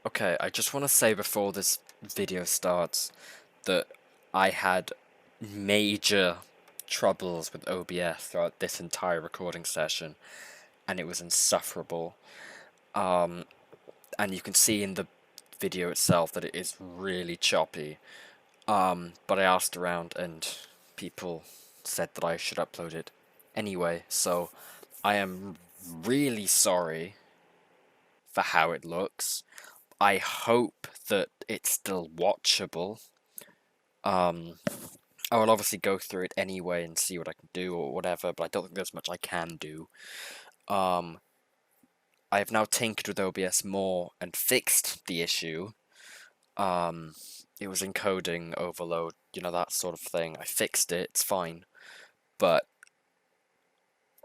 Okay, I just want to say before this video starts that I had major troubles with OBS throughout this entire recording session, and it was insufferable. And you can see in the video itself that it is really choppy. But I asked around and people said that I should upload it anyway, so I am really sorry for how it looks. I hope that it's still watchable. I will obviously go through it anyway and see what I can do or whatever, but I don't think there's much I can do. I have now tinkered with OBS more and fixed the issue. It was encoding overload, that sort of thing. I fixed it, it's fine. But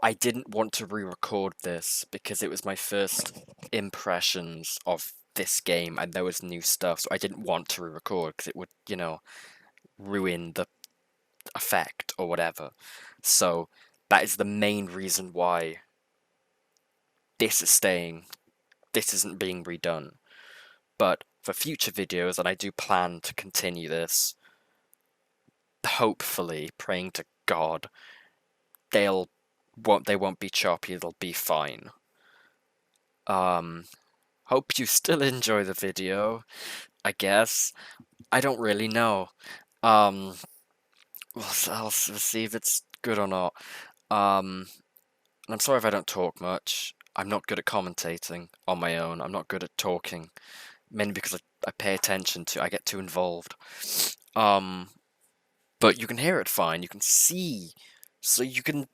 I didn't want to re-record this because it was my first impressions of this game and there was new stuff, so I didn't want to re-record because it would, ruin the effect or whatever. So that is the main reason why this is staying. This isn't being redone. But for future videos, and I do plan to continue this, hopefully, praying to God, they won't be choppy, they'll be fine. Hope you still enjoy the video, I guess. I don't really know. We'll see if it's good or not. I'm sorry if I don't talk much. I'm not good at commentating on my own. I'm not good at talking. Mainly because I pay attention to, I get too involved. But you can hear it fine, you can see. So you can,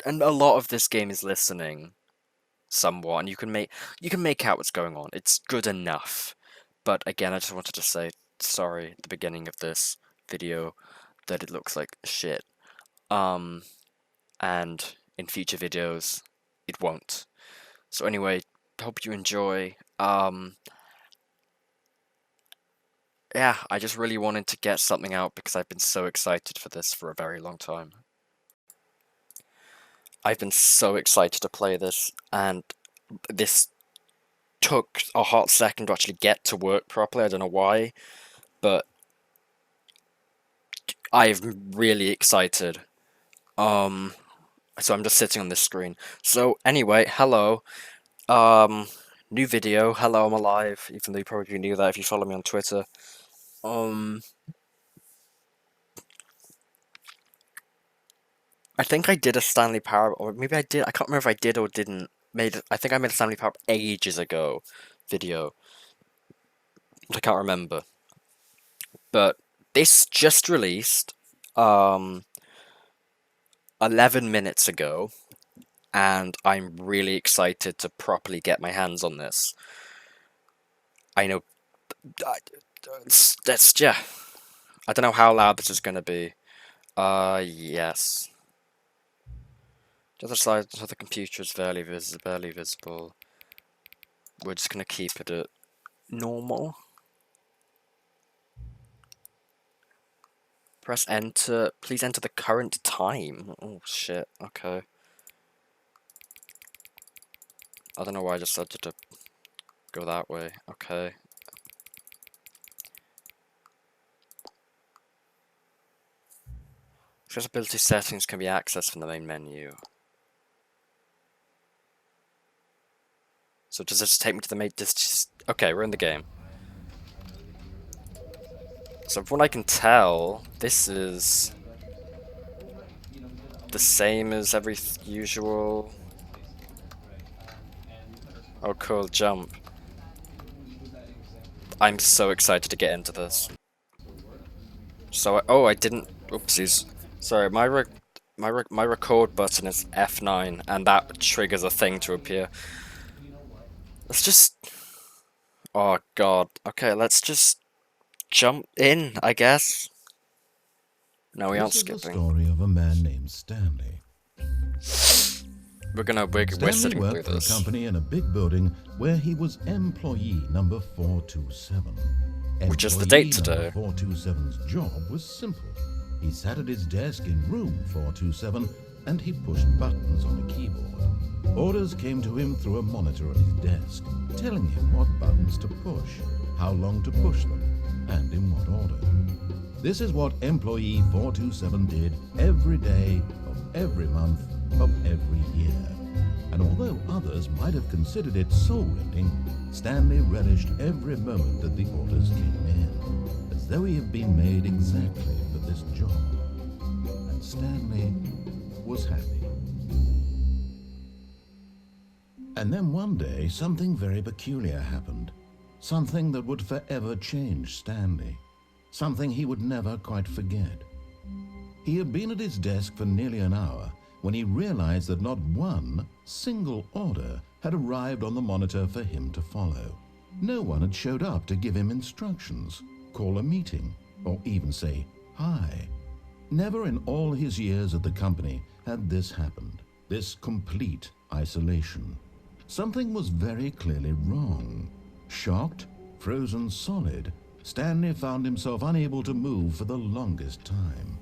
and a lot of this game is listening somewhat, and you can make out what's going on. It's good enough. But again, I just wanted to say sorry at the beginning of this video that it looks like shit. And in future videos, it won't. So anyway, hope you enjoy. Yeah, I just really wanted to get something out because I've been so excited for this for a very long time. I've been so excited to play this, and this took a hot second to actually get to work properly. I don't know why, but I'm really excited. So I'm just sitting on this screen. So anyway, hello. New video. Hello, I'm alive. Even though you probably knew that if you follow me on Twitter. I think I did a Stanley Parable, or maybe I did. I can't remember if I did or didn't. I think I made a Stanley Parable ages ago video. I can't remember. But this just released 11 minutes ago, and I'm really excited to properly get my hands on this. I know that's yeah. I don't know how loud this is gonna be. Yes. The other side of the computer is barely visible. We're just gonna keep it at normal. Press enter. Please enter the current time. Oh shit. Okay. I don't know why I just decided to go that way. Okay. Accessibility settings can be accessed from the main menu. So does this take me to the main? Okay, we're in the game. So from what I can tell, this is the same as every usual. Oh, cool, jump. I'm so excited to get into this. So, I didn't. Oopsies. Sorry, my record button is F9, and that triggers a thing to appear. Let's just. Oh god. Okay, let's just jump in, I guess. No, we aren't skipping. This is the story of a man named Stanley. We're sitting through worked for a this. company in a big building where he was employee number 427. Which is the date today. 427's job was simple. He sat at his desk in room 427 and he pushed buttons on a keyboard. Orders came to him through a monitor at his desk, telling him what buttons to push. how long to push them, and in what order. This is what employee 427 did every day of every month of every year. And although others might have considered it soul-rending, Stanley relished every moment that the orders came in, as though he had been made exactly for this job. And Stanley was happy. And then one day, something very peculiar happened. Something that would forever change Stanley. Something he would never quite forget. He had been at his desk for nearly an hour when he realized that not one single order had arrived on the monitor for him to follow. No one had showed up to give him instructions, call a meeting, or even say hi. Never in all his years at the company had this happened, this complete isolation. Something was very clearly wrong. Shocked, frozen solid, Stanley found himself unable to move for the longest time.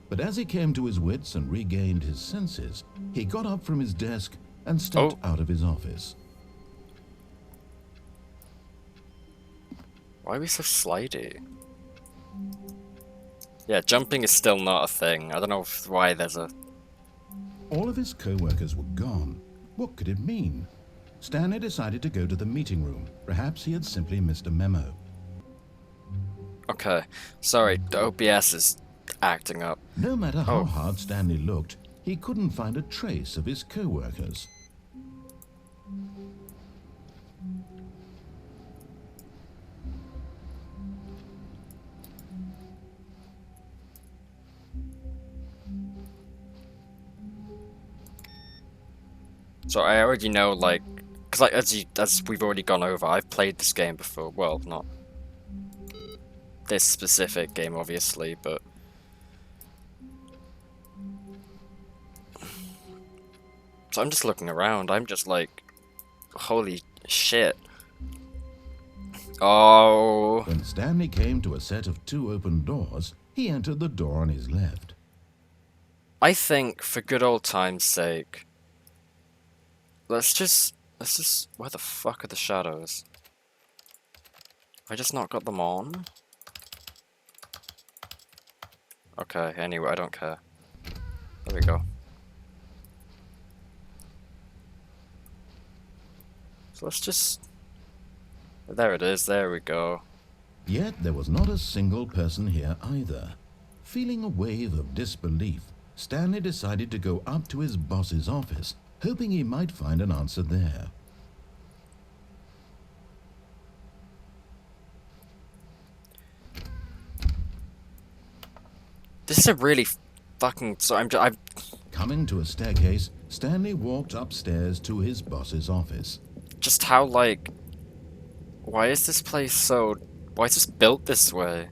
But as he came to his wits and regained his senses, he got up from his desk and stepped out of his office. Why are we so slidey? Yeah, jumping is still not a thing. I don't know why there's a... All of his co-workers were gone. What could it mean? Stanley decided to go to the meeting room. Perhaps he had simply missed a memo. Okay, sorry, the OBS is acting up. No matter how hard Stanley looked, he couldn't find a trace of his co-workers. So I already know, like, because like, as we've already gone over, I've played this game before. Well, not this specific game, obviously, but so I'm just looking around. I'm just like, holy shit. Oh. When Stanley came to a set of 2 open doors, he entered the door on his left. I think, for good old time's sake, let's just, where the fuck are the shadows? Have I just not got them on? Okay, anyway, I don't care. There we go. So let's just... There it is, there we go. Yet there was not a single person here either. Feeling a wave of disbelief, Stanley decided to go up to his boss's office, hoping he might find an answer there. This is a really fucking... So I'm... Coming to a staircase, Stanley walked upstairs to his boss's office. Just how, like... Why is this place so... Why is this built this way?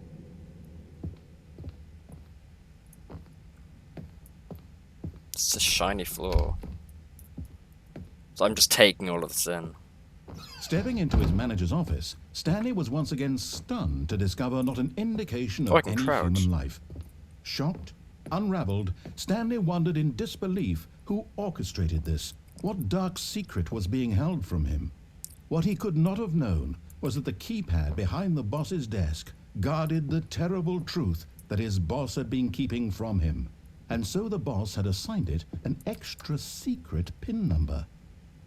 It's a shiny floor. So I'm just taking all of this in. Stepping into his manager's office, Stanley was once again stunned to discover not an indication of any human life. Shocked, unraveled, Stanley wondered in disbelief who orchestrated this. What dark secret was being held from him? What he could not have known was that the keypad behind the boss's desk guarded the terrible truth that his boss had been keeping from him. And so the boss had assigned it an extra secret PIN number,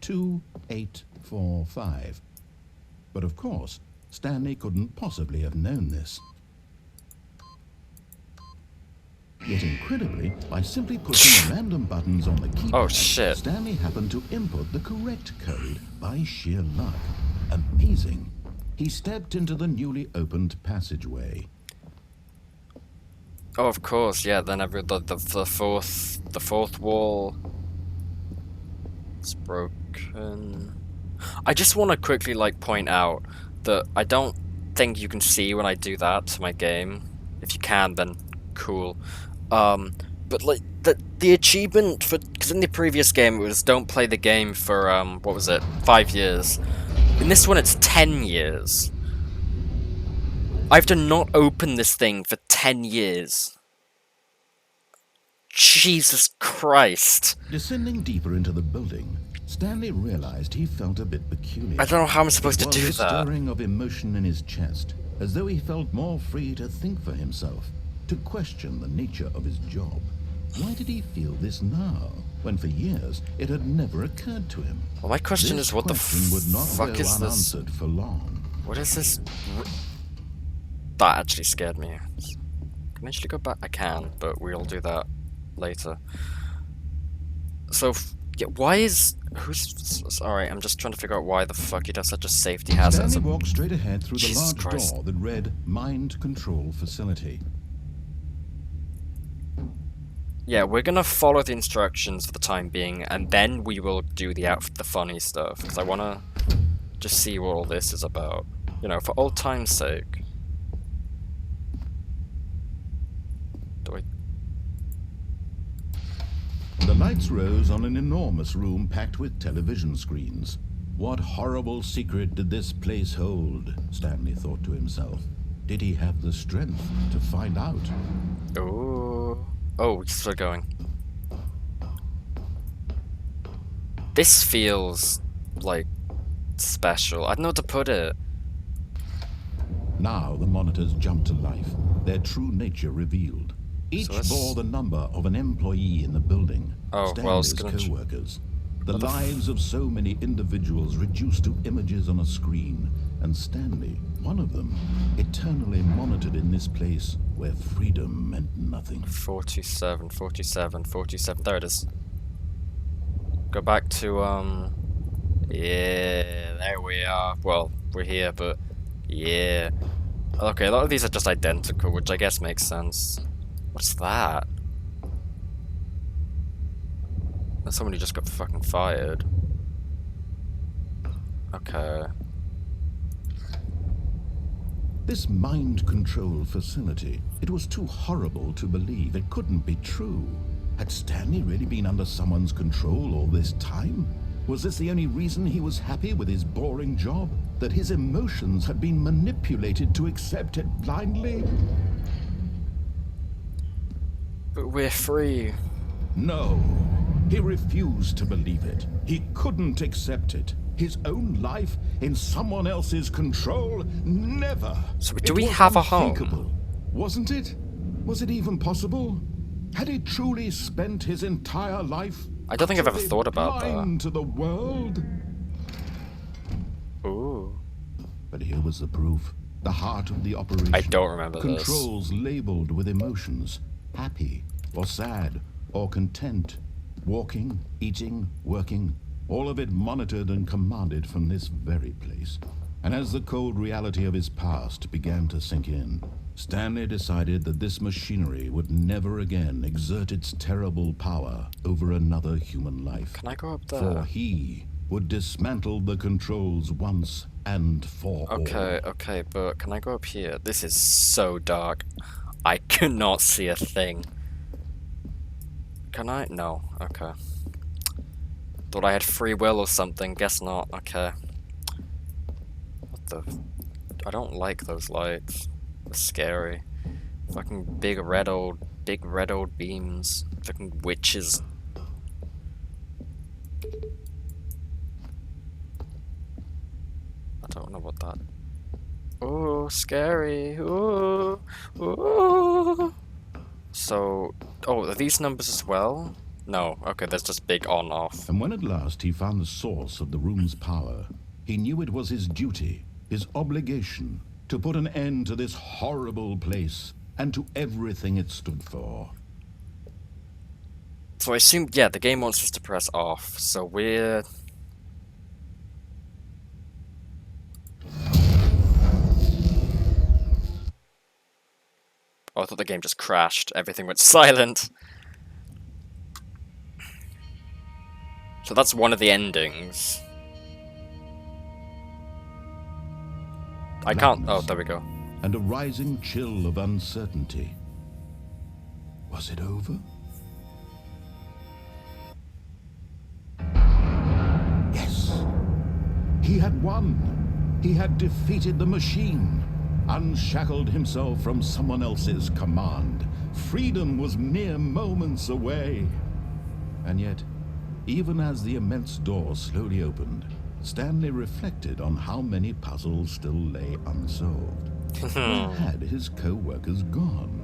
2845. But of course, Stanley couldn't possibly have known this. Yet incredibly, by simply pushing random buttons on the keypad, Stanley happened to input the correct code by sheer luck. Amazing. He stepped into the newly opened passageway. Oh, of course, yeah. Then the fourth wall is broken. I just want to quickly like point out that I don't think you can see when I do that to my game. If you can, then cool. But like the achievement for, because in the previous game it was don't play the game for what was it, 5 years. In this one it's 10 years. I have to not open this thing for 10 years. Jesus Christ. Descending deeper into the building, Stanley realized he felt a bit peculiar. I don't know how I'm supposed to It was do a that. stirring of emotion in his chest, as though he felt more free to think for himself, to question the nature of his job. Why did he feel this now, when for years it had never occurred to him? Well, my question This is, what the question would not fuck go is this? unanswered for long. What is this? That actually scared me. Can I actually go back? I can, but we'll do that later. So, yeah, why is... Alright, I'm just trying to figure out why the fuck he does such a safety hazard. Stanley walked straight ahead through the Jesus large Christ. door that read Mind Control Facility. Yeah, we're gonna follow the instructions for the time being, and then we will do the funny stuff, because I wanna just see what all this is about. You know, for old time's sake. Do I... The lights rose on an enormous room packed with television screens. What horrible secret did this place hold? Stanley thought to himself. Did he have the strength to find out? Ooh. Oh, we're still going. This feels like special. I don't know how to put it. Now the monitors jumped to life, their true nature revealed. Each bore the number of an employee in the building, Oh, well, it's Stanley's gonna... co-workers. The lives of so many individuals reduced to images on a screen, and Stanley, one of them, eternally monitored in this place where freedom meant nothing. 47, 47, 47. There it is. Go back to, yeah, there we are. Well, we're here, but yeah. Okay, a lot of these are just identical, which I guess makes sense. What's that? That's someone who just got fucking fired. Okay. This mind control facility, it was too horrible to believe. It couldn't be true. Had Stanley really been under someone's control all this time? Was this the only reason he was happy with his boring job? That his emotions had been manipulated to accept it blindly? But we're free. No. He refused to believe it. He couldn't accept it. His own life in someone else's control? Never. So do we have a home? Unthinkable, wasn't it? Was it even possible? Had he truly spent his entire life I don't think I've ever utterly thought about blind that. to the world? Ooh. But here was the proof. The heart of the operation. I don't remember this. Controls labeled with emotions. Happy, or sad, or content. Walking, eating, working. All of it monitored and commanded from this very place. And as the cold reality of his past began to sink in, Stanley decided that this machinery would never again exert its terrible power over another human life. Can I go up there? For he would dismantle the controls once and for all. Okay, but can I go up here? This is so dark. I cannot see a thing. Can I? No. Okay. Thought I had free will or something. Guess not. Okay. What the? I don't like those lights. They're scary. Fucking big red old beams. Fucking witches. I don't know what that. Oh, scary. Ooh. Ooh. So, oh, are these numbers as well? No. Okay, there's just big on off. And when at last he found the source of the room's power, he knew it was his duty, his obligation, to put an end to this horrible place and to everything it stood for. So I assume, yeah, the game wants us to press off. So we're... Oh, I thought the game just crashed. Everything went silent. So that's one of the endings. I can't... Oh, there we go. And a rising chill of uncertainty. Was it over? Yes. He had won. He had defeated the machine. Unshackled himself from someone else's command. Freedom was mere moments away. And yet, Even as the immense door slowly opened, Stanley reflected on how many puzzles still lay unsolved. Where had his co-workers gone?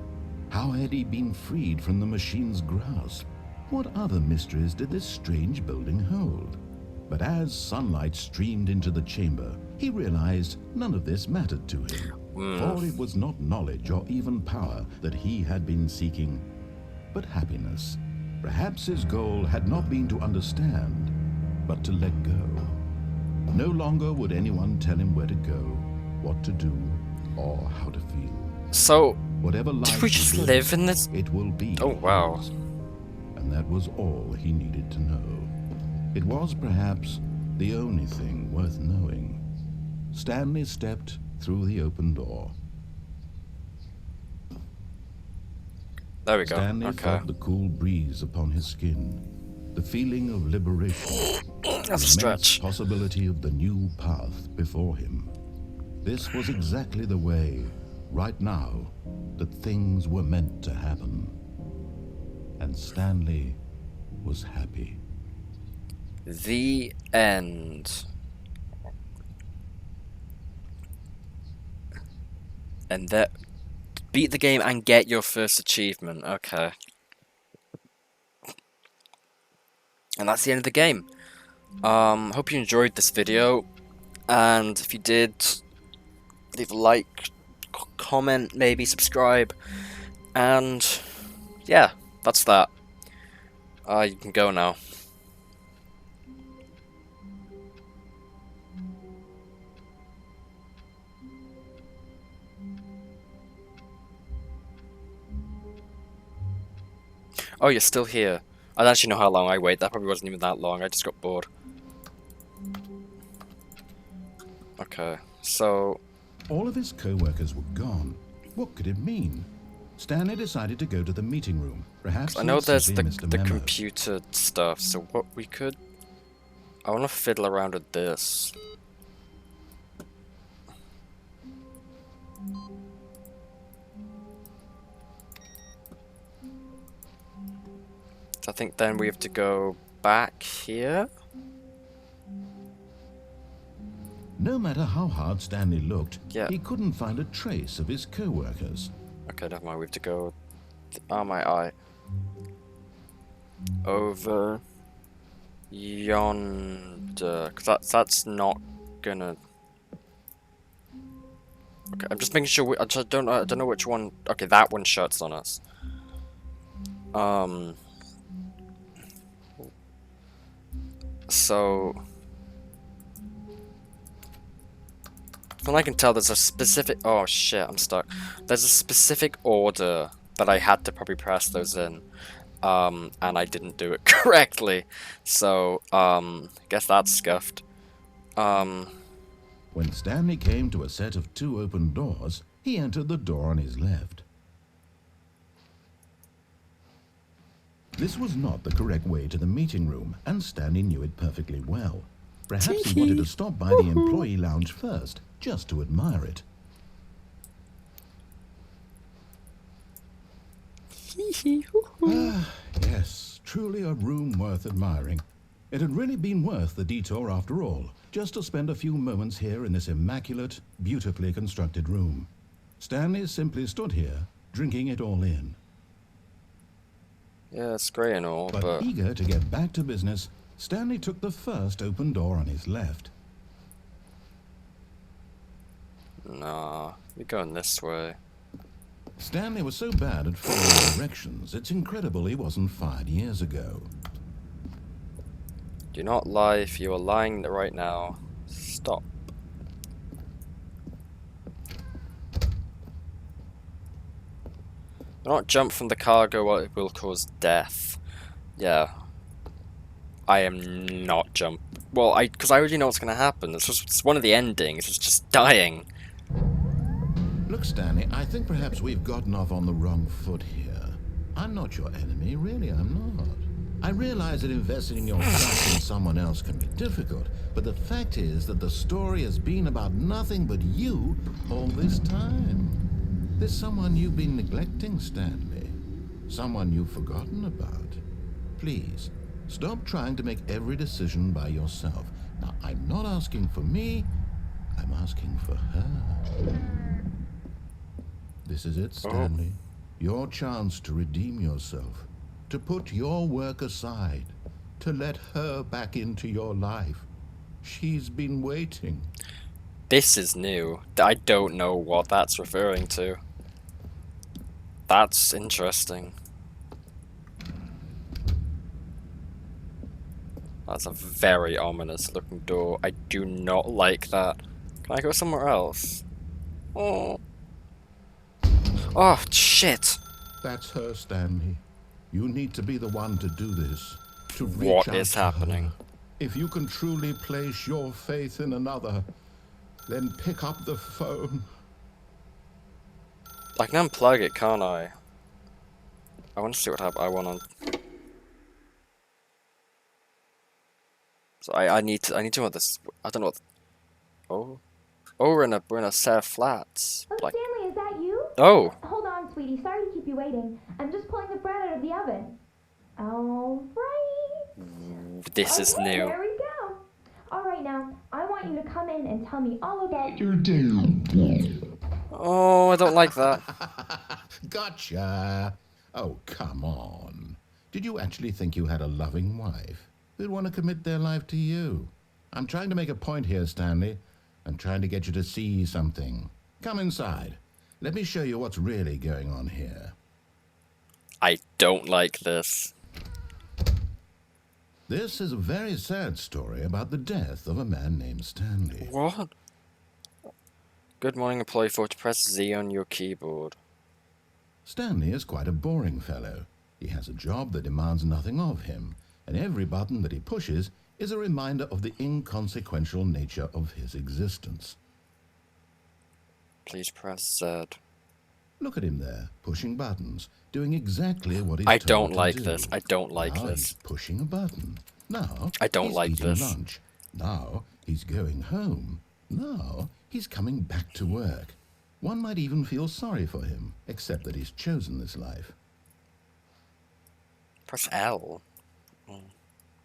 How had he been freed from the machine's grasp? What other mysteries did this strange building hold? But as sunlight streamed into the chamber, he realized none of this mattered to him. For it was not knowledge or even power that he had been seeking, but happiness. Perhaps his goal had not been to understand, but to let go. No longer would anyone tell him where to go, what to do, or how to feel. So, Whatever life did we just is, live in this? it will be. Oh, wow. his. And that was all he needed to know. It was perhaps the only thing worth knowing. Stanley stepped through the open door. There we go. Stanley Okay. felt the cool breeze upon his skin, the feeling of liberation, That's a the stretch. possibility of the new path before him. This was exactly the way, right now, that things were meant to happen. And Stanley was happy. The end. And that beat the game and get your first achievement. Okay. And that's the end of the game. Hope you enjoyed this video. And if you did, leave a like, comment, maybe subscribe. And yeah, that's that. You can go now. Oh, you're still here. I don't actually know how long I wait. That probably wasn't even that long. I just got bored. Okay, so... All of his co-workers were gone. What could it mean? Stanley decided to go to the meeting room. Perhaps I know he'd there's simply the missed a memo. computer stuff, so what we could... I want to fiddle around with this. So I think then we have to go back here. No matter how hard Stanley looked, Yeah. he couldn't find a trace of his co-workers. Okay, never mind. We have to go... Oh, my eye. Over... yonder. Because that's not gonna... Okay, I'm just making sure... I don't know which one... Okay, that one shuts on us. So... From I can tell, there's a specific... Oh, shit, I'm stuck. There's a specific order that I had to probably press those in. And I didn't do it correctly. So, guess that's scuffed. When Stanley came to a set of 2 open doors, he entered the door on his left. This was not the correct way to the meeting room, and Stanley knew it perfectly well. Perhaps he wanted to stop by the employee lounge first, just to admire it. Yes, truly a room worth admiring. It had really been worth the detour after all, just to spend a few moments here in this immaculate, beautifully constructed room. Stanley simply stood here, drinking it all in. Yeah, it's great and all, but... Eager to get back to business, Stanley took the first open door on his left. Nah, we're going this way. Stanley was so bad at following directions, it's incredible he wasn't fired years ago. Do not lie if you are lying right now. Stop. Do not jump from the cargo or it will cause death. Yeah. I am not jump. Well, because I already know what's going to happen. It's one of the endings. It's just dying. Look, Stanley, I think perhaps we've gotten off on the wrong foot here. I'm not your enemy, really, I'm not. I realize that investing your trust in someone else can be difficult, but the fact is that the story has been about nothing but you all this time. There's someone you've been neglecting, Stanley. Someone you've forgotten about. Please, Stop trying to make every decision by yourself. Now, I'm not asking for me, I'm asking for her. This is it, Oh. Stanley. Your chance to redeem yourself, to put your work aside, to let her back into your life. She's been waiting. This is new. I don't know what that's referring to. That's interesting. That's a very ominous looking door. I do not like that. Can I go somewhere else? Oh. Oh, shit. That's her, Stanley. You need to be the one to do this, to reach What out is to happening? her. If you can truly place your faith in another, then pick up the phone. I can unplug it, can't I? I want to see what happens. I want to. So I need to know what this. I don't know what. Oh, we're in a set of flats. Oh, Like, Stanley, is that you? oh, Hold on, sweetie. Sorry to keep you waiting. I'm just pulling the bread out of the oven. All right. this is Okay, new. there we go. All right, now, I want you to come in and tell me all about Your day. Oh, I don't like that. Gotcha. Oh, come on. Did you actually think you had a loving wife who'd want to commit their life to you? I'm trying to make a point here, Stanley. I'm trying to get you to see something. Come inside. Let me show you what's really going on here. I don't like this. This is a very sad story about the death of a man named Stanley. What? Good morning, employee 4 to press Z on your keyboard. Stanley is quite a boring fellow. He has a job that demands nothing of him, and every button that he pushes is a reminder of the inconsequential nature of his existence. Please press Z. Look at him there, pushing buttons, doing exactly what he's I told don't to like do. this. I don't like Now this. he's pushing a button. Now I don't he's like eating this. lunch. Now he's going home. Now he's coming back to work. One might even feel sorry for him, except that he's chosen this life. Press L.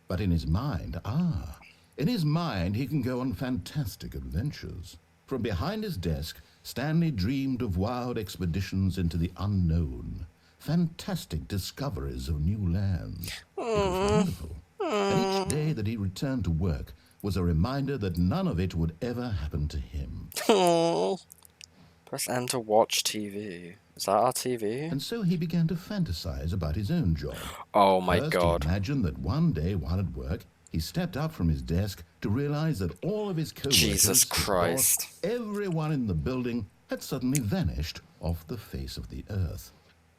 But in his mind, he can go on fantastic adventures. From behind his desk, Stanley dreamed of wild expeditions into the unknown, fantastic discoveries of new lands. It was wonderful. And each day that he returned to work was a reminder that none of it would ever happen to him. Press N to watch TV. Is that our TV? And so he began to fantasize about his own job. Oh my First, god. he imagined that one day while at work, he stepped up from his desk to realize that all of his co-workers, Jesus his Christ. boss, everyone in the building had suddenly vanished off the face of the earth.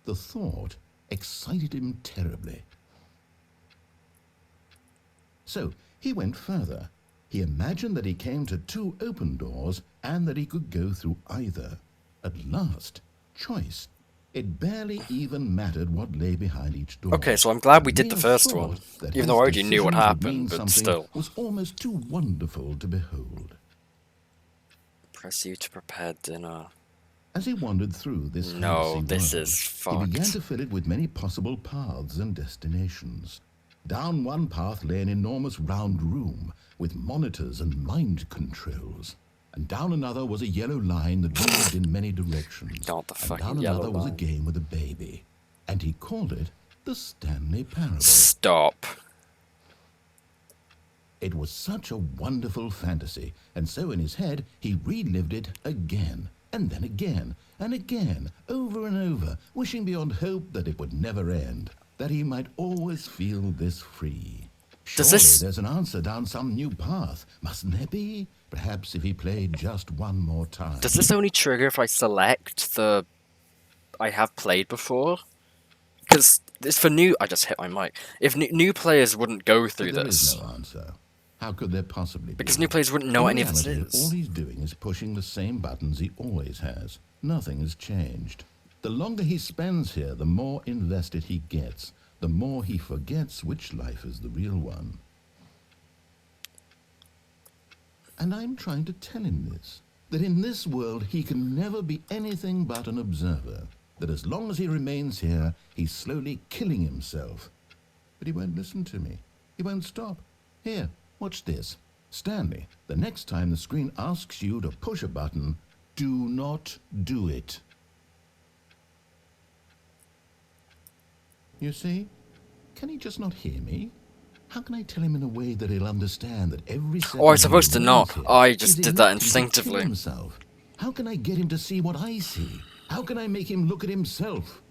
The thought excited him terribly. So he went further. He imagined that he came to two open doors and that he could go through either. At last, choice. It barely even mattered what lay behind each door. Okay, so I'm glad we did the mere first thought one. that Even his though I already knew what decision would mean happened, but something still. was almost too wonderful to behold. Press U to prepare dinner. As he wandered through this No, fantasy this world, is he began fucked. to fill it with many possible paths and destinations. Down one path lay an enormous round room with monitors and mind controls. And down another was a yellow line that moved in many directions. Not the And fucking down yellow another was a line. game with a baby. And he called it the Stanley Parable. Stop. It was such a wonderful fantasy, and so in his head he relived it again, and then again, and again, over and over, wishing beyond hope that it would never end, that he might always feel this free. Does Surely this- there's an answer down some new path, mustn't there be? Perhaps if he played just one more time. Does this only trigger if I select the I have played before? Because it's for new. I just hit my mic. If new players wouldn't go through There this, is no answer. How could there possibly be? because new players wouldn't know In any of this reality, all is. he's doing is pushing the same buttons he always has. Nothing has changed. The longer he spends here, the more invested he gets, the more he forgets which life is the real one. And I'm trying to tell him this, that in this world he can never be anything but an observer, that as long as he remains here, he's slowly killing himself. But he won't listen to me. He won't stop. Here, watch this. Stanley, the next time the screen asks you to push a button, do not do it. You see? Can he just not hear me? How can I tell him in a way that he'll understand that every second Oh, I'm supposed to he knock. remains Oh, I here just is did that enough to instinctively. kill himself? How can I get him to see what I see? How can I make him look at himself?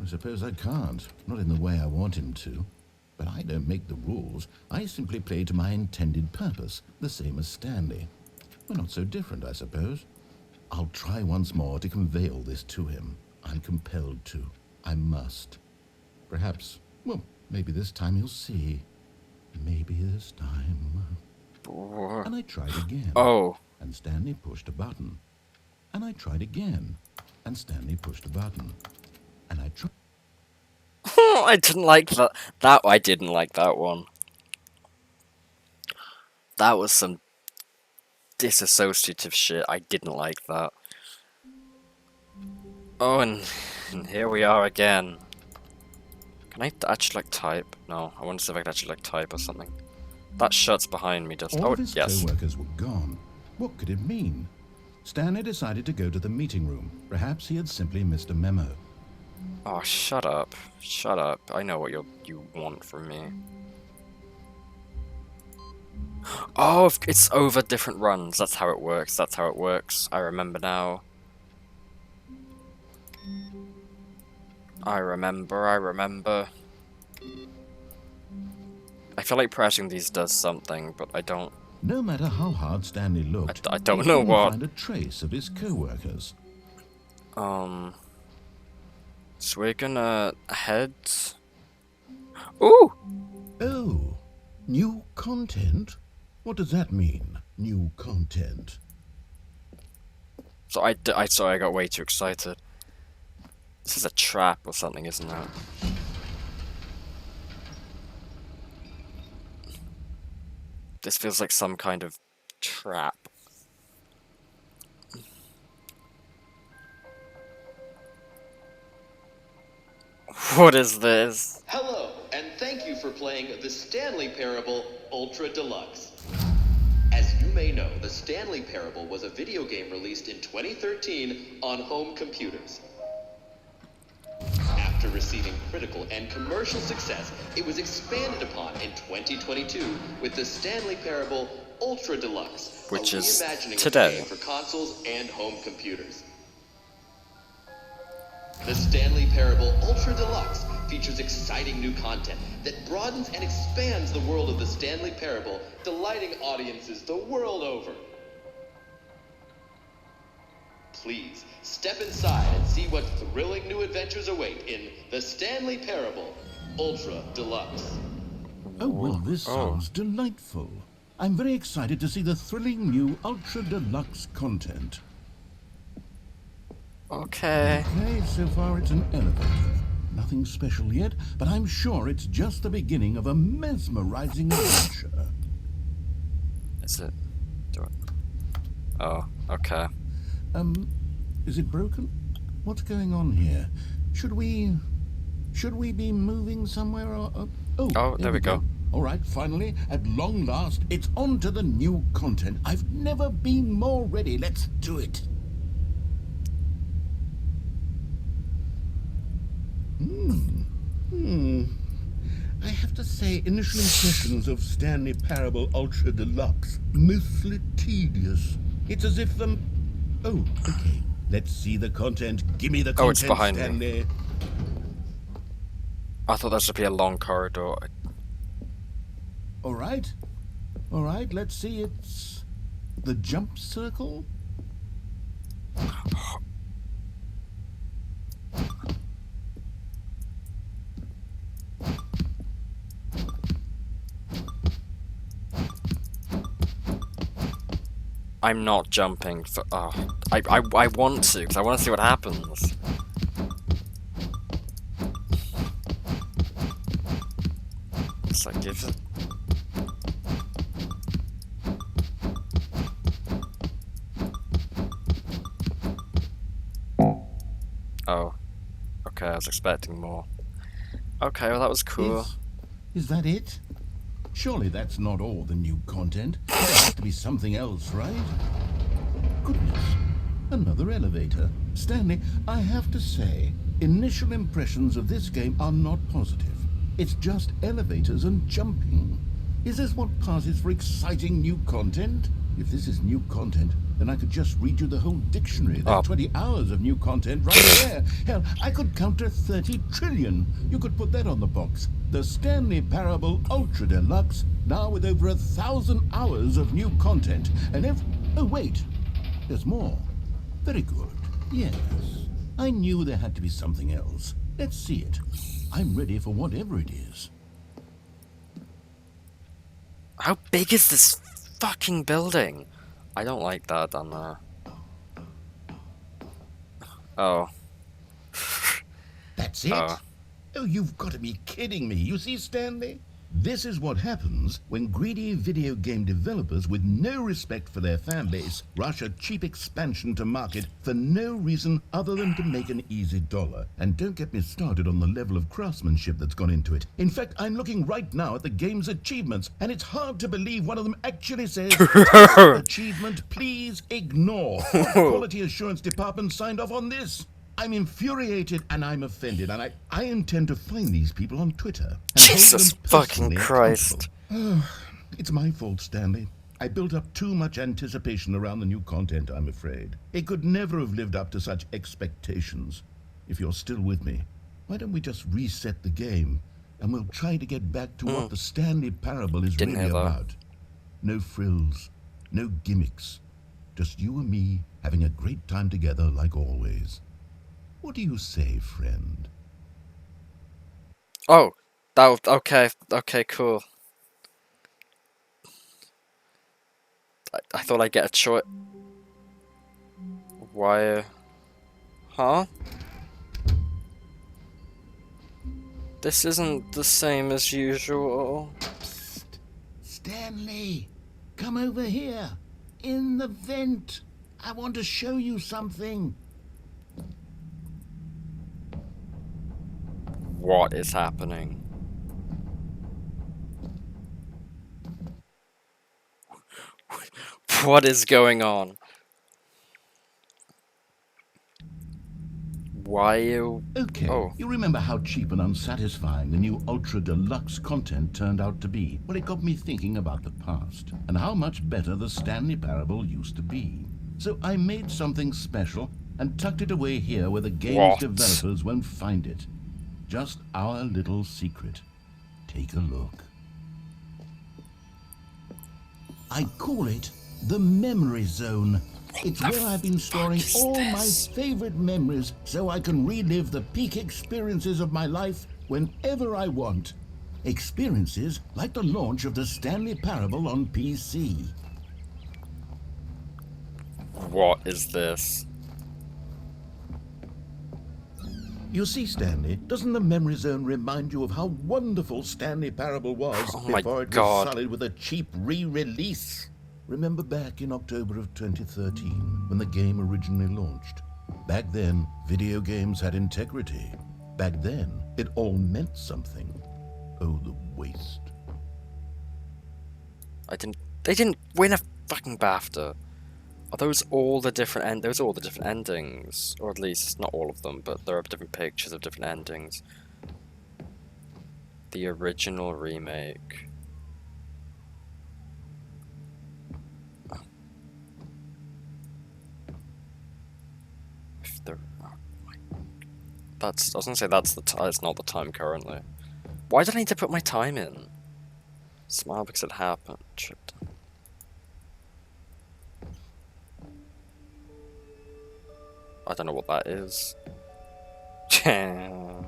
I suppose I can't. Not in the way I want him to. But I don't make the rules. I simply play to my intended purpose, the same as Stanley. We're not so different, I suppose. I'll try once more to convey all this to him. I'm compelled to. I must. Perhaps, well, maybe this time he'll see. Maybe this time. And I tried again. Oh. And Stanley pushed a button. And I tried again. And Stanley pushed a button. And I tried. I didn't like that. I didn't like that one. That was some disassociative shit. I didn't like that. Oh, and here we are again. Can I actually, like, type? No, I want to see if I can actually, like, type or something. That shut's behind me, does... All Oh, of his yes. co-workers were gone. What could it mean? Stanley decided to go to the meeting room. Perhaps he had simply missed a memo. Oh, shut up. Shut up. I know what you want from me. Oh, it's over different runs. That's how it works. That's how it works. I remember now. I remember. I feel like pressing these does something, but I don't... No matter how hard Stanley looked, I don't he know couldn't what. find a trace of his co-workers. So we're gonna head... Ooh! Oh, new content? What does that mean, new content? So sorry, I got way too excited. This is a trap or something, isn't it? This feels like some kind of trap. What is this? Hello, and thank you for playing the Stanley Parable Ultra Deluxe. As you may know, the Stanley Parable was a video game released in 2013 on home computers. After receiving critical and commercial success, it was expanded upon in 2022 with the Stanley Parable Ultra Deluxe, Which a is reimagining today. of the game for consoles and home computers. The Stanley Parable Ultra Deluxe features exciting new content that broadens and expands the world of the Stanley Parable, delighting audiences the world over. Please, step inside and see what thrilling new adventures await in the Stanley Parable Ultra Deluxe. Oh, well, this sounds delightful. I'm very excited to see the thrilling new Ultra Deluxe content. Okay. Okay, so far it's an elevator. Nothing special yet, but I'm sure it's just the beginning of a mesmerizing adventure. Is it? Do it. Oh, okay. Is it broken? What's going on here? Should we be moving somewhere or... Oh, there we go. All right, finally, at long last, it's on to the new content. I've never been more ready. Let's do it. I have to say, initial impressions of Stanley Parable Ultra Deluxe, mostly tedious. It's as if Oh, okay. Let's see the content. Give me the content, it's behind me. Stanley. I thought that should be a long corridor. All right. All right, let's see. It's the jump circle. I'm not jumping for... Oh, I want to, because I want to see what happens. So give it... Oh. Okay, I was expecting more. Okay, well that was cool. Is that it? Surely that's not all the new content. There has to be something else, right? Goodness. Another elevator. Stanley, I have to say, initial impressions of this game are not positive. It's just elevators and jumping. Is this what passes for exciting new content? If this is new content, then I could just read you the whole dictionary. There's 20 hours of new content right there. Hell, I could count to 30 trillion. You could put that on the box. The Stanley Parable Ultra Deluxe, now with over 1,000 hours of new content. And if... Oh, wait. There's more. Very good. Yes. I knew there had to be something else. Let's see it. I'm ready for whatever it is. How big is this fucking building? I don't like that on there. Oh. That's it? Oh, you've got to be kidding me. You see, Stanley? This is what happens when greedy video game developers with no respect for their fan base rush a cheap expansion to market for no reason other than to make an easy dollar. And don't get me started on the level of craftsmanship that's gone into it. In fact, I'm looking right now at the game's achievements, and it's hard to believe one of them actually says, "Achievement, please ignore." What quality assurance department signed off on this? I'm infuriated and I'm offended, and I intend to find these people on Twitter. And Jesus hold them fucking personally Christ. accountable. It's my fault, Stanley. I built up too much anticipation around the new content, I'm afraid. It could never have lived up to such expectations. If you're still with me, why don't we just reset the game, and we'll try to get back to what the Stanley Parable is really about. No frills, no gimmicks. Just you and me having a great time together like always. What do you say, friend? Oh, okay, cool. I thought I'd get a choice. Why? Huh? This isn't the same as usual. Psst. Stanley, come over here. In the vent. I want to show you something. What is happening? What is going on? Why you... Okay, you remember how cheap and unsatisfying the new Ultra Deluxe content turned out to be? Well, it got me thinking about the past, and how much better the Stanley Parable used to be. So I made something special, and tucked it away here where the game's developers won't find it. Just our little secret. Take a look. I call it the Memory Zone. It's where I've been storing all my favorite memories so I can relive the peak experiences of my life whenever I want. Experiences like the launch of the Stanley Parable on PC. What is this? You see, Stanley, doesn't the Memory Zone remind you of how wonderful Stanley Parable was before it was sullied with a cheap re-release? Remember back in October of 2013, when the game originally launched? Back then, video games had integrity. Back then, it all meant something. Oh, the waste. They didn't win a fucking BAFTA. Are those all the different those are all the different endings? Or at least, not all of them, but there are different pictures of different endings. The original remake. I was gonna say that's it's not the time currently. Why did I need to put my time in? Smile because it happened. Shit. I don't know what that is. That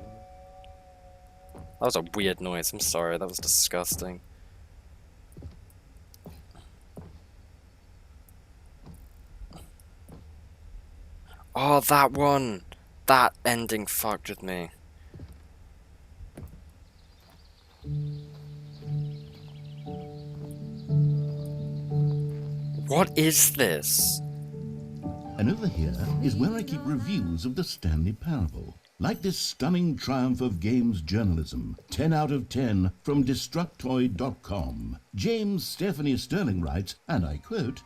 was a weird noise, I'm sorry, that was disgusting. Oh, that one! That ending fucked with me. What is this? And over here is where I keep reviews of the Stanley Parable. Like this stunning triumph of games journalism, 10 out of 10 from Destructoid.com. James Stephanie Sterling writes, and I quote,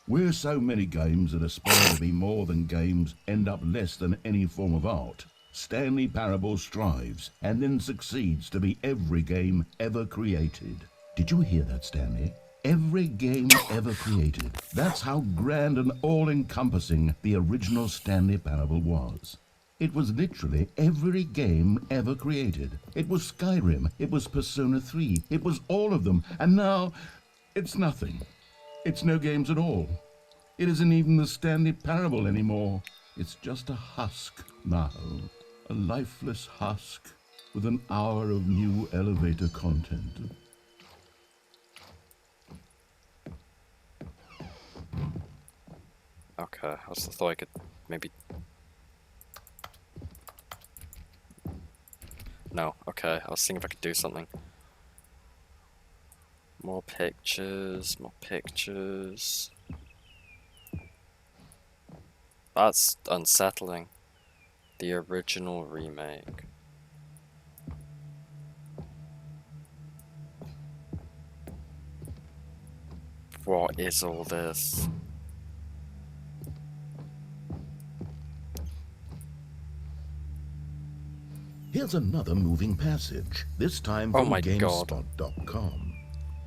"Where so many games that aspire to be more than games end up less than any form of art, Stanley Parable strives and then succeeds to be every game ever created." Did you hear that, Stanley? Every game ever created. That's how grand and all-encompassing the original Stanley Parable was. It was literally every game ever created. It was Skyrim, it was Persona 3, it was all of them, and now it's nothing. It's no games at all. It isn't even the Stanley Parable anymore. It's just a husk now. A lifeless husk with an hour of new elevator content. Okay, I also thought I could maybe... No, okay, I was thinking if I could do something. More pictures, more pictures. That's unsettling. The original remake. What is all this? Here's another moving passage, this time Oh from my God. GameSpot.com.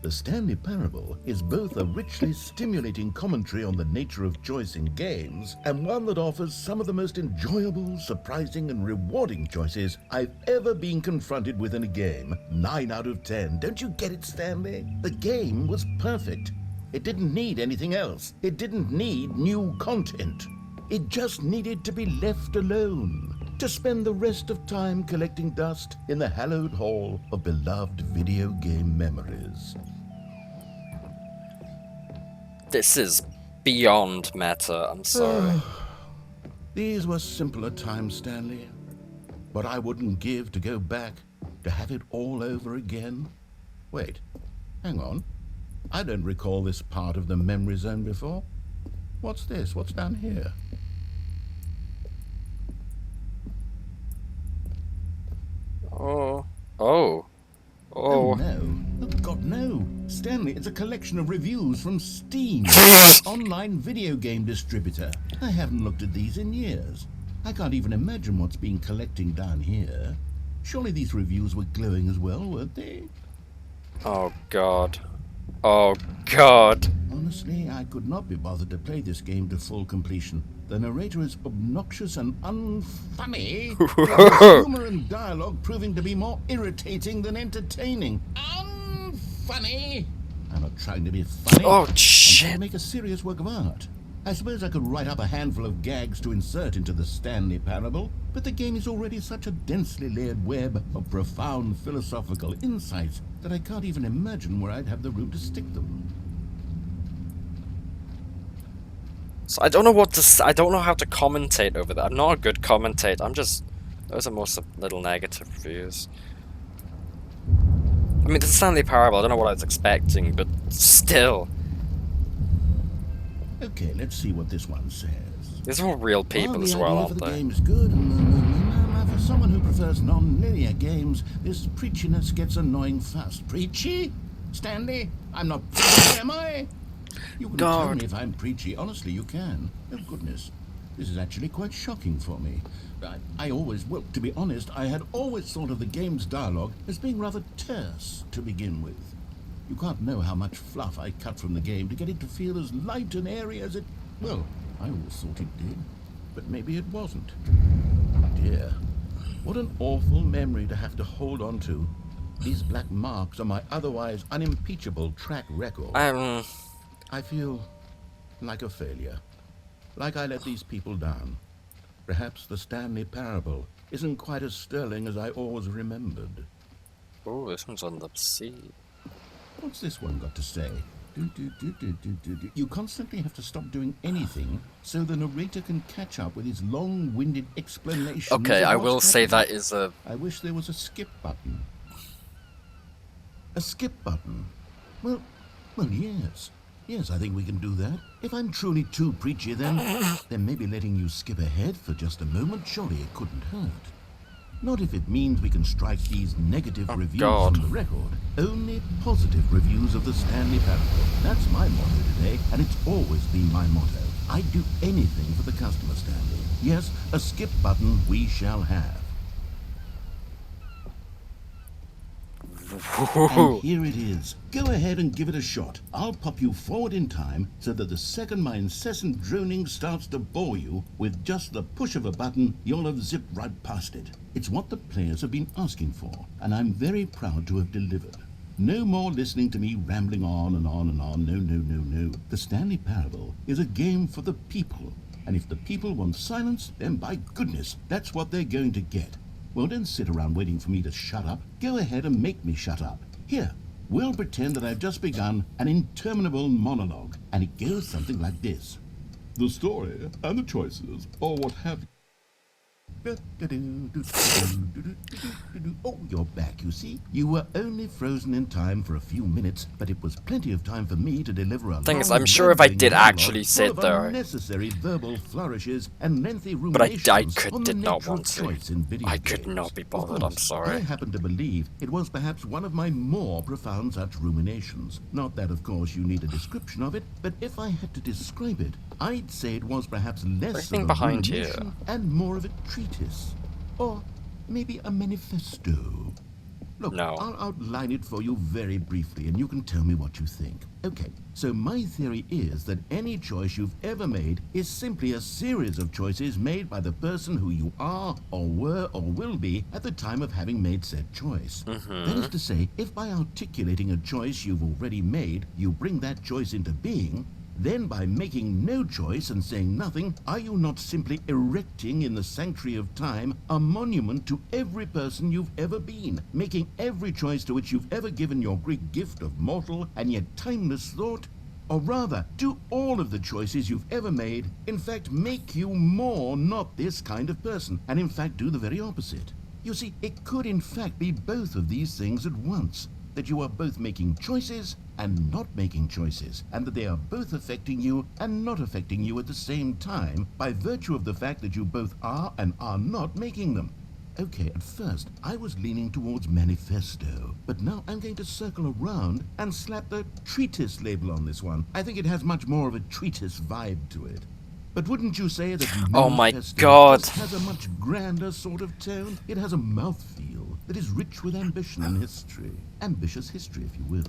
The Stanley Parable is both a richly stimulating commentary on the nature of choice in games and one that offers some of the most enjoyable, surprising, and rewarding choices I've ever been confronted with in a game. 9 out of 10. Don't you get it, Stanley? The game was perfect. It didn't need anything else. It didn't need new content. It just needed to be left alone, to spend the rest of time collecting dust in the hallowed hall of beloved video game memories. This is beyond meta, I'm sorry. These were simpler times, Stanley. But I wouldn't give to go back, to have it all over again. Wait, hang on. I don't recall this part of the memory zone before. What's this? What's down here? Oh. Oh. Oh Oh. no. Oh God, no. Stanley, it's a collection of reviews from Steam, online video game distributor. I haven't looked at these in years. I can't even imagine what's been collecting down here. Surely these reviews were glowing as well, weren't they? Oh God. Oh God. Honestly, I could not be bothered to play this game to full completion. The narrator is obnoxious and unfunny, with humor and dialogue proving to be more irritating than entertaining. Unfunny! I'm not trying to be funny. Oh I'm trying shit. to make a serious work of art. I suppose I could write up a handful of gags to insert into the Stanley Parable, but the game is already such a densely layered web of profound philosophical insights that I can't even imagine where I'd have the room to stick them. So I don't know what to I don't know how to commentate over that. I'm not a good commentator. I'm just... Those are most little negative reviews. I mean, the Stanley Parable, I don't know what I was expecting, but still. Okay, let's see what this one says. These are all real people as the well, idea aren't for the they? game is good. For someone who prefers non-linear games, this preachiness gets annoying fast. Preachy? Stanley? I'm not preachy, am I? You can tell God. me if I'm preachy. Honestly, you can. Oh, goodness. This is actually quite shocking for me. I always, well, to be honest, I had always thought of the game's dialogue as being rather terse to begin with. You can't know how much fluff I cut from the game to get it to feel as light and airy as it... Well, I always thought it did, but maybe it wasn't. Dear, what an awful memory to have to hold on to. These black marks are my otherwise unimpeachable track record. I feel like a failure. Like I let these people down. Perhaps the Stanley Parable isn't quite as sterling as I always remembered. Oh, this one's on the sea. What's this one got to say? You constantly have to stop doing anything so the narrator can catch up with his long-winded explanations. Okay, of I what's will say happening. that is a... I wish there was a skip button. A skip button? Well, yes. Yes, I think we can do that. If I'm truly too preachy, then maybe letting you skip ahead for just a moment, surely it couldn't hurt. Not if it means we can strike these negative reviews God. from the record. Only positive reviews of the Stanley Parable. That's my motto today, and it's always been my motto. I'd do anything for the customer, Stanley. Yes, a skip button we shall have. And here it is. Go ahead and give it a shot. I'll pop you forward in time so that the second my incessant droning starts to bore you, with just the push of a button, you'll have zipped right past it. It's what the players have been asking for, and I'm very proud to have delivered. No more listening to me rambling on and on and on. No, no, no, no. The Stanley Parable is a game for the people. And if the people want silence, then by goodness, that's what they're going to get. Well, don't sit around waiting for me to shut up. Go ahead and make me shut up. Here, we'll pretend that I've just begun an interminable monologue, and it goes something like this. The story and the choices, or what have you. Oh, you're back, you see. You were only frozen in time for a few minutes, but it was plenty of time for me to deliver a Thing is, long, I'm sure if I rambling did monologue actually full sit of there, unnecessary verbal flourishes and lengthy but I ruminations on the did not nature of want to. choice in video I could games. not be Of bothered, I'm course, sorry. I happen to believe it was perhaps one of my more profound such ruminations. Not that, of course, you need a description of it, but if I had to describe it, I'd say it was perhaps less Everything of a behind rumination here. and more of a treatise. Or maybe a manifesto. Look, No. I'll outline it for you very briefly, and you can tell me what you think. Okay, so my theory is that any choice you've ever made is simply a series of choices made by the person who you are, or were, or will be at the time of having made said choice. That is to say, if by articulating a choice you've already made, you bring that choice into being, then by making no choice and saying nothing, are you not simply erecting in the sanctuary of time a monument to every person you've ever been, making every choice to which you've ever given your Greek gift of mortal and yet timeless thought? Or rather, do all of the choices you've ever made, in fact, make you more not this kind of person, and in fact do the very opposite? You see, it could in fact be both of these things at once. That you are both making choices and not making choices, and that they are both affecting you and not affecting you at the same time by virtue of the fact that you both are and are not making them. Okay, at first I was leaning towards manifesto, but now I'm going to circle around and slap the treatise label on this one. I think it has much more of a treatise vibe to it. But wouldn't you say that Oh my manifesto God. just has a much grander sort of tone? It has a mouthfeel that is rich with ambition and history. Ambitious history, if you will.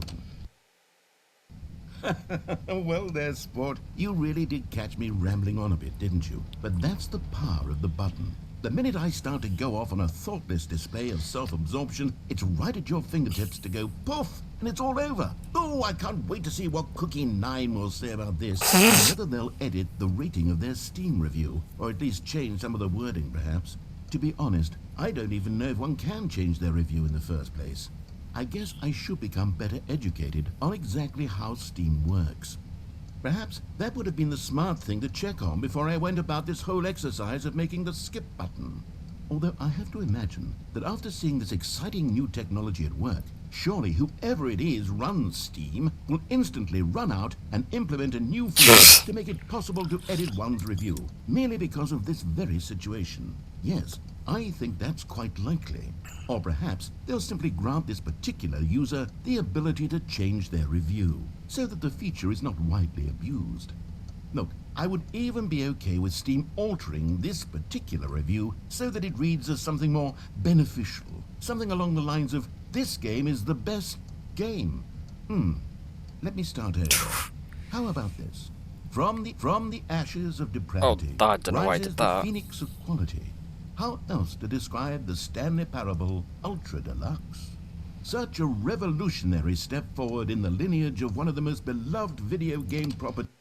Well there, sport. You really did catch me rambling on a bit, didn't you? But that's the power of the button. The minute I start to go off on a thoughtless display of self-absorption, it's right at your fingertips to go poof, and it's all over. Oh, I can't wait to see what Cookie 9 will say about this. And whether they'll edit the rating of their Steam review, or at least change some of the wording, perhaps. To be honest, I don't even know if one can change their review in the first place. I guess I should become better educated on exactly how Steam works. Perhaps that would have been the smart thing to check on before I went about this whole exercise of making the skip button. Although I have to imagine that after seeing this exciting new technology at work, surely whoever it is runs Steam will instantly run out and implement a new feature to make it possible to edit one's review, merely because of this very situation. Yes, I think that's quite likely. Or perhaps they'll simply grant this particular user the ability to change their review, so that the feature is not widely abused. Look, I would even be okay with Steam altering this particular review so that it reads as something more beneficial. Something along the lines of, this game is the best game. Let me start over. How about this? From the ashes of depravity I don't know why I rises did the that. phoenix of quality. How else to describe the Stanley Parable Ultra Deluxe? Such a revolutionary step forward in the lineage of one of the most beloved video game properties.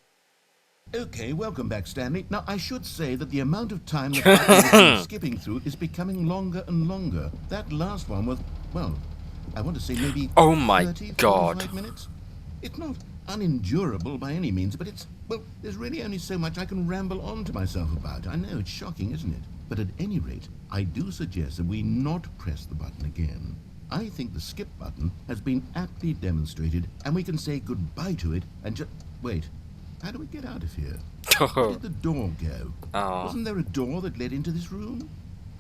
Okay, welcome back, Stanley. Now, I should say that the amount of time that I've been skipping through is becoming longer and longer. That last one was, well, I want to say maybe Oh my 30, God. 45 minutes. It's not unendurable by any means, but it's, well, there's really only so much I can ramble on to myself about. I know, it's shocking, isn't it? But at any rate, I do suggest that we not press the button again. I think the skip button has been aptly demonstrated, and we can say goodbye to it and just... Wait, how do we get out of here? Where did the door go? Oh. Wasn't there a door that led into this room?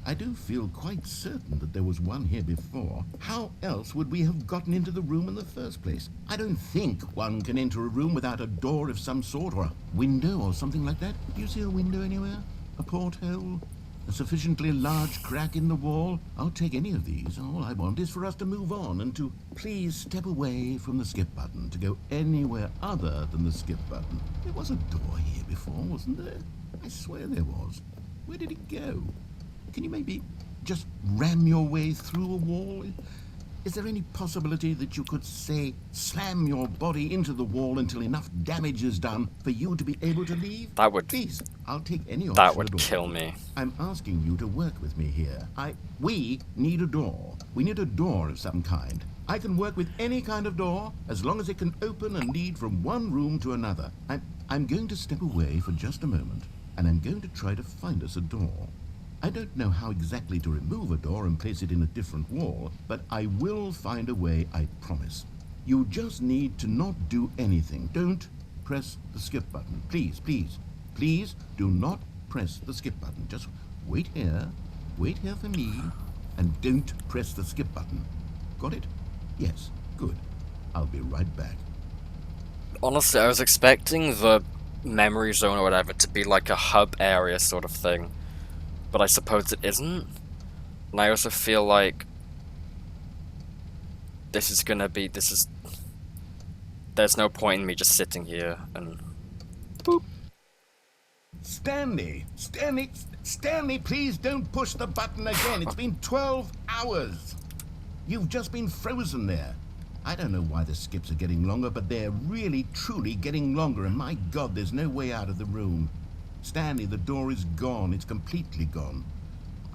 I do feel quite certain that there was one here before. How else would we have gotten into the room in the first place? I don't think one can enter a room without a door of some sort, or a window or something like that. Do you see a window anywhere? A porthole? A sufficiently large crack in the wall? I'll take any of these. All I want is for us to move on and to please step away from the skip button, to go anywhere other than the skip button. There was a door here before, wasn't there? I swear there was. Where did it go? Can you maybe just ram your way through a wall? Is there any possibility that you could, say, slam your body into the wall until enough damage is done for you to be able to leave? That would... Please, I'll take any option. That would at all. kill me. I'm asking you to work with me here. We need a door. We need a door of some kind. I can work with any kind of door as long as it can open and lead from one room to another. I'm going to step away for just a moment, and I'm going to try to find us a door. I don't know how exactly to remove a door and place it in a different wall, but I will find a way, I promise. You just need to not do anything. Don't press the skip button. Please, please, please do not press the skip button. Just wait here for me, and don't press the skip button. Got it? Yes, good. I'll be right back. Honestly, I was expecting the memory zone or whatever to be like a hub area sort of thing. But I suppose it isn't. And I also feel like there's no point in me just sitting here and boop. Stanley, please don't push the button again. It's been 12 hours. You've just been frozen there. I don't know why the skips are getting longer, but they're really, truly getting longer. And my God, there's no way out of the room. Stanley, the door is gone. It's completely gone.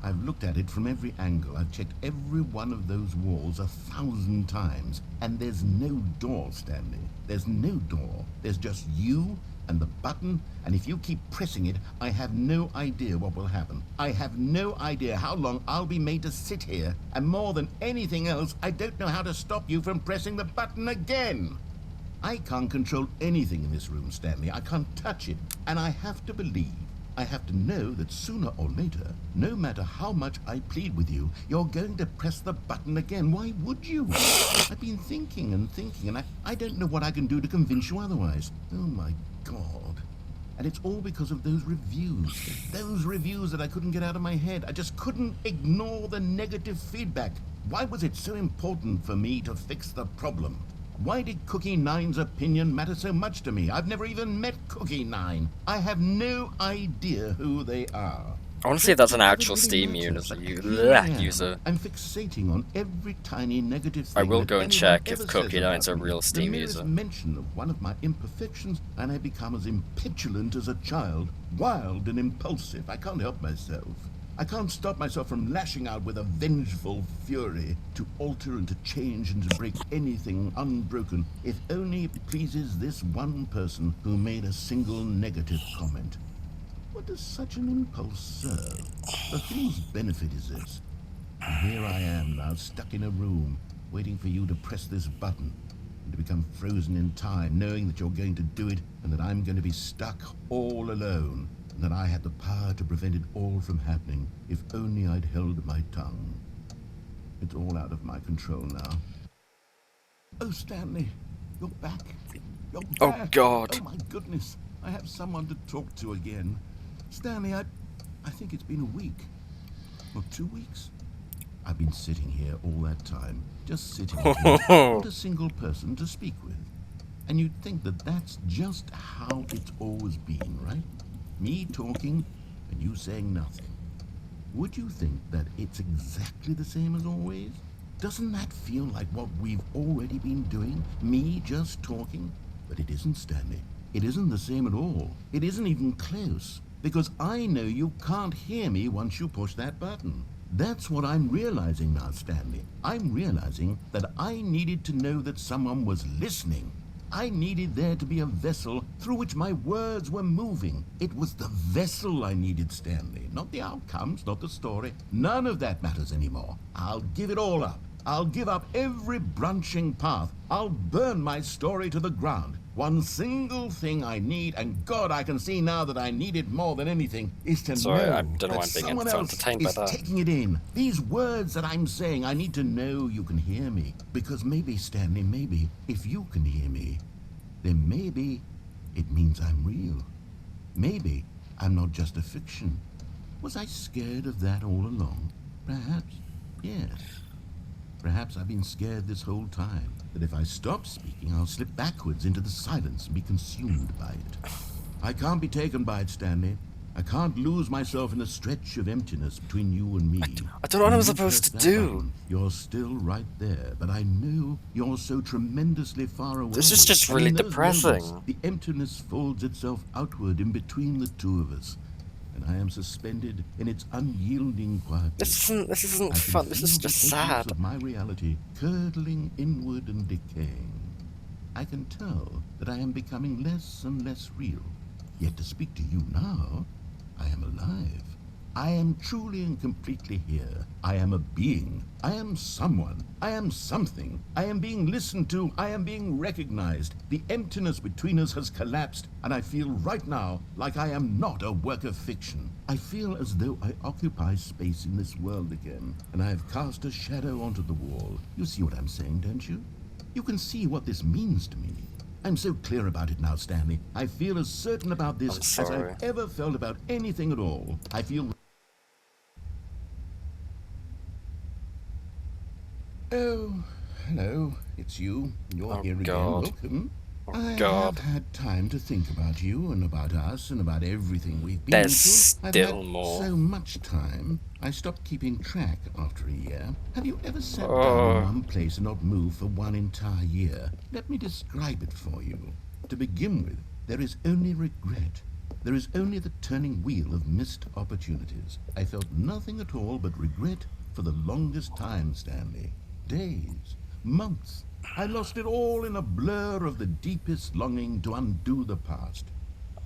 I've looked at it from every angle. I've checked every one of those walls 1,000 times. And there's no door, Stanley. There's no door. There's just you and the button. And if you keep pressing it, I have no idea what will happen. I have no idea how long I'll be made to sit here. And more than anything else, I don't know how to stop you from pressing the button again. I can't control anything in this room, Stanley. I can't touch it. And I have to believe, I have to know that sooner or later, no matter how much I plead with you, you're going to press the button again. Why would you? I've been thinking, and I don't know what I can do to convince you otherwise. Oh, my God. And it's all because of those reviews that I couldn't get out of my head. I just couldn't ignore the negative feedback. Why was it so important for me to fix the problem? Why did Cookie Nine's opinion matter so much to me? I've never even met Cookie Nine. I have no idea who they are. I want to see if that's an actual Steam user. I'm fixating on every tiny negative thing. I will go and check if Cookie Nine's Nine's a real Steam user. Mention of one of my imperfections, and I become as impetulant as a child, wild and impulsive. I can't help myself. I can't stop myself from lashing out with a vengeful fury to alter and to change and to break anything unbroken, if only it pleases this one person who made a single negative comment. What does such an impulse serve? For whose benefit is this? And here I am now, stuck in a room, waiting for you to press this button, and to become frozen in time, knowing that you're going to do it, and that I'm going to be stuck all alone, and that I had the power to prevent it all from happening, if only I'd held my tongue. It's all out of my control now. Oh, Stanley, you're back. You're back. Oh, God. Oh, my goodness. I have someone to talk to again. Stanley, I think it's been a week. Or 2 weeks. I've been sitting here all that time, just sitting here, not a single person to speak with. And you'd think that that's just how it's always been, right? Me talking, and you saying nothing. Would you think that it's exactly the same as always? Doesn't that feel like what we've already been doing? Me just talking? But it isn't, Stanley. It isn't the same at all. It isn't even close. Because I know you can't hear me once you push that button. That's what I'm realizing now, Stanley. I'm realizing that I needed to know that someone was listening. I needed there to be a vessel through which my words were moving. It was the vessel I needed, Stanley, not the outcomes, not the story. None of that matters anymore. I'll give it all up. I'll give up every branching path. I'll burn my story to the ground. One single thing I need, and God, I can see now that I need it more than anything, is to Sorry, know I don't know why that I'm being someone so else entertained by is that. taking it in. These words that I'm saying, I need to know you can hear me. Because maybe, Stanley, maybe, if you can hear me, then maybe it means I'm real. Maybe I'm not just a fiction. Was I scared of that all along? Perhaps, yes. Perhaps I've been scared this whole time, that if I stop speaking, I'll slip backwards into the silence and be consumed by it. I can't be taken by it, Stanley. I can't lose myself in the stretch of emptiness between you and me. I don't know what I'm When you supposed press to that do. button, you're still right there, but I know you're so tremendously far away. This is just And really in those depressing. moments, the emptiness folds itself outward in between the two of us, and I am suspended in its unyielding quietness. This isn't I can fun. This is feel just the edges sad. of my reality curdling inward and decaying. I can tell that I am becoming less and less real. Yet to speak to you now, I am alive. I am truly and completely here. I am a being. I am someone. I am something. I am being listened to. I am being recognized. The emptiness between us has collapsed, and I feel right now like I am not a work of fiction. I feel as though I occupy space in this world again, and I have cast a shadow onto the wall. You see what I'm saying, don't you? You can see what this means to me. I'm so clear about it now, Stanley. I feel as certain about this as I've ever felt about anything at all. I feel... Oh, hello. It's you. You're here again. Welcome. I have had time to think about you and about us and about everything we've been through. I've had so much time. I stopped keeping track after a year. Have you ever sat down in one place and not moved for one entire year? Let me describe it for you. To begin with, there is only regret. There is only the turning wheel of missed opportunities. I felt nothing at all but regret for the longest time, Stanley. Days, months. I lost it all in a blur of the deepest longing to undo the past.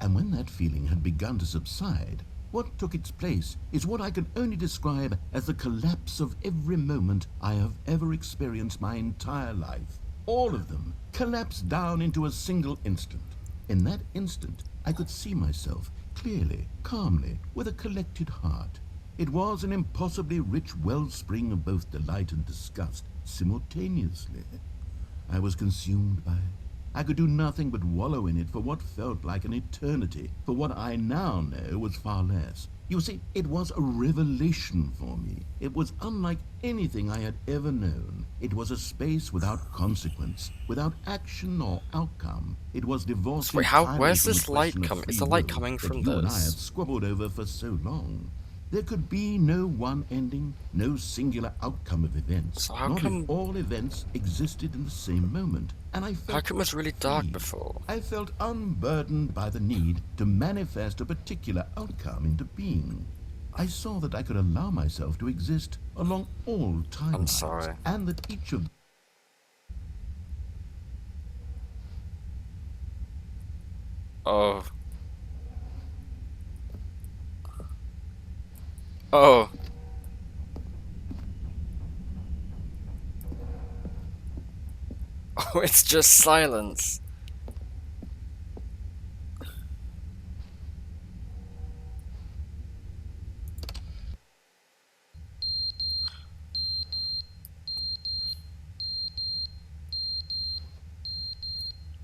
And when that feeling had begun to subside, what took its place is what I can only describe as the collapse of every moment I have ever experienced my entire life. All of them collapsed down into a single instant. In that instant, I could see myself clearly, calmly, with a collected heart. It was an impossibly rich wellspring of both delight and disgust simultaneously. I was consumed by it. I could do nothing but wallow in it for what felt like an eternity, for what I now know was far less. You see, it was a revelation for me. It was unlike anything I had ever known. It was a space without consequence, without action or outcome. It was divorced entirely where's from this the light question of coming? Is free the light will coming from that you and I have this? squabbled over for so long. There could be no one ending, no singular outcome of events. So how not come... if all events existed in the same moment. And I felt How come it was really dark before? I felt unburdened by the need to manifest a particular outcome into being. I saw that I could allow myself to exist along all timelines. I'm sorry. And that each of... Oh. Oh. Oh, it's just silence.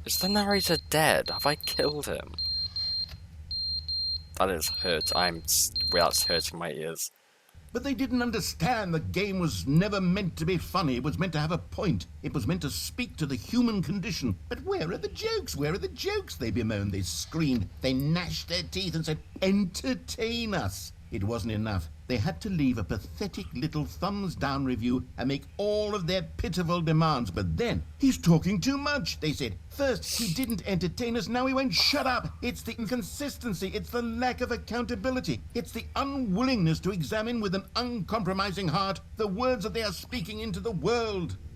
Is the narrator dead? Have I killed him? That is hurt. That's hurting my ears. But they didn't understand the game was never meant to be funny. It was meant to have a point. It was meant to speak to the human condition. But where are the jokes? Where are the jokes? They bemoaned, they screamed, they gnashed their teeth and said, entertain us. It wasn't enough. They had to leave a pathetic little thumbs-down review and make all of their pitiful demands. But then, he's talking too much, they said. First, he didn't entertain us, now he won't shut up. It's the inconsistency, it's the lack of accountability. It's the unwillingness to examine with an uncompromising heart the words that they are speaking into the world.